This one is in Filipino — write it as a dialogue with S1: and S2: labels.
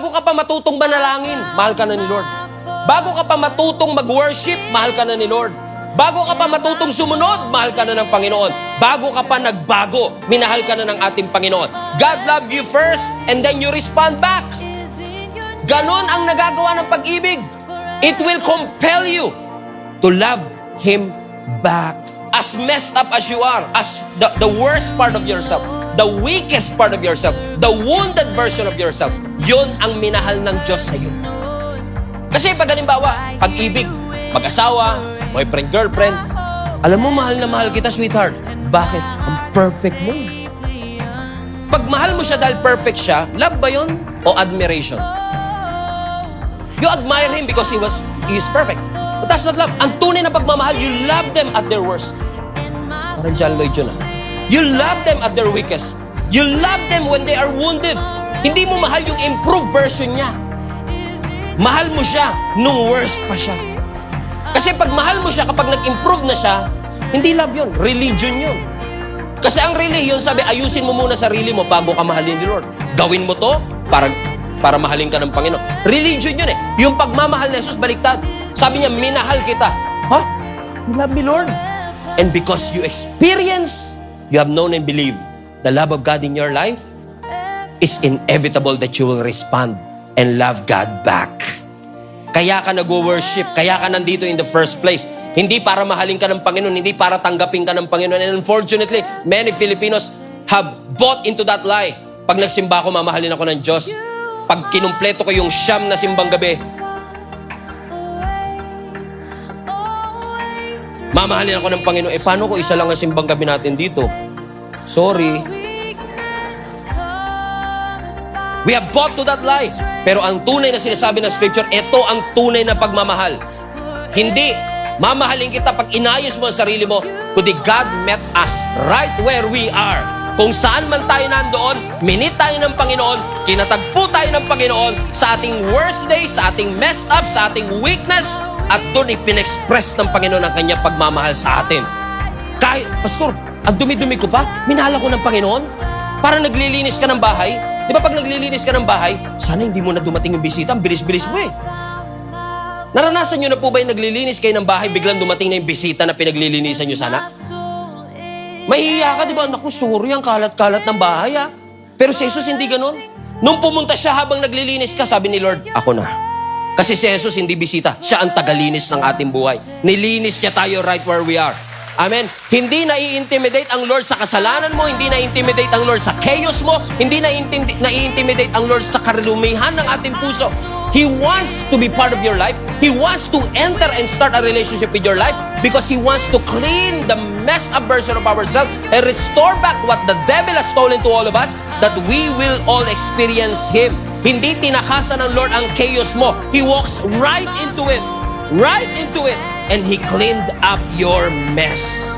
S1: Bago ka pa matutong manalangin, mahal ka na ni Lord. Bago ka pa matutong mag-worship, mahal ka na ni Lord. Bago ka pa matutong sumunod, mahal ka na ng Panginoon. Bago ka pa nagbago, minahal ka na ng ating Panginoon. God loved you first, and then you respond back. Ganon ang nagagawa ng pag-ibig. It will compel you to love Him back. As messed up as you are, as the worst part of yourself, the weakest part of yourself, the wounded version of yourself, yun ang minahal ng Diyos sa'yo. Kasi pag halimbawa, pag-ibig, mag-asawa, boyfriend, girlfriend, alam mo, mahal na mahal kita, sweetheart. Bakit? Ang perfect mo. Pag mahal mo siya dahil perfect siya, love ba yun? O admiration? You admire him because he is perfect. But that's not love. Ang tunay na pagmamahal, you love them at their worst. Parang John Lloyd yun, You love them at their weakest. You love them when they are wounded. Hindi mo mahal yung improved version niya. Mahal mo siya nung worst pa siya. Kasi pag mahal mo siya, kapag nag-improve na siya, hindi love yun. Religion yun. Kasi ang religion, sabi, ayusin mo muna sarili mo bago ka mahalin ni Lord. Gawin mo to para mahalin ka ng Panginoon. Religion yun eh. Yung pagmamahal ni Jesus, baliktad. Sabi niya, minahal kita. Ha? You love me, Lord? And because you experience, you have known and believed the love of God in your life, it's inevitable that you will respond and love God back. Kaya ka nag-worship, kaya ka nandito in the first place. Hindi para mahalin ka ng Panginoon, hindi para tanggapin ka ng Panginoon. And unfortunately, many Filipinos have bought into that lie. Pag nagsimba ako, mamahalin ako ng Diyos. Pag kinumpleto ko yung siyam na simbang gabi, mamahalin ako ng Panginoon. Paano ko isa lang ang simbang gabi natin dito? Sorry. We have bought to that lie. Pero ang tunay na sinasabi ng Scripture, ito ang tunay na pagmamahal. Hindi, mamahalin kita pag inayos mo ang sarili mo, kundi God met us right where we are. Kung saan man tayo nandoon, minit tayo ng Panginoon, kinatagpo tayo ng Panginoon sa ating worst days, sa ating messed up, sa ating weakness, at doon ipinexpress ng Panginoon ang kanyang pagmamahal sa atin. Kahit, Pastor, ang dumi-dumi ko pa, minahal ako ng Panginoon. Para naglilinis ka ng bahay, di ba pag naglilinis ka ng bahay, sana hindi mo na dumating yung bisita, ang bilis-bilis mo eh. Naranasan nyo na po ba yung naglilinis kayo ng bahay, biglang dumating na yung bisita na pinaglilinisan nyo sana? Mahihiya ka, di ba? Naku, sorry, ang kalat-kalat ng bahay ah. Pero si Jesus hindi ganun. Nung pumunta siya habang naglilinis ka, sabi ni Lord, ako na. Kasi si Jesus hindi bisita, siya ang tagalinis ng ating buhay. Nilinis niya tayo right where we are. Amen? Hindi nai-intimidate ang Lord sa kasalanan mo, hindi nai-intimidate ang Lord sa chaos mo, hindi nai-intimidate ang Lord sa karumihan ng ating puso. He wants to be part of your life. He wants to enter and start a relationship with your life because He wants to clean the messed up version of ourselves and restore back what the devil has stolen to all of us, that we will all experience Him. Hindi tinakasan ng Lord ang chaos mo. He walks right into it. Right into it. And He cleaned up your mess.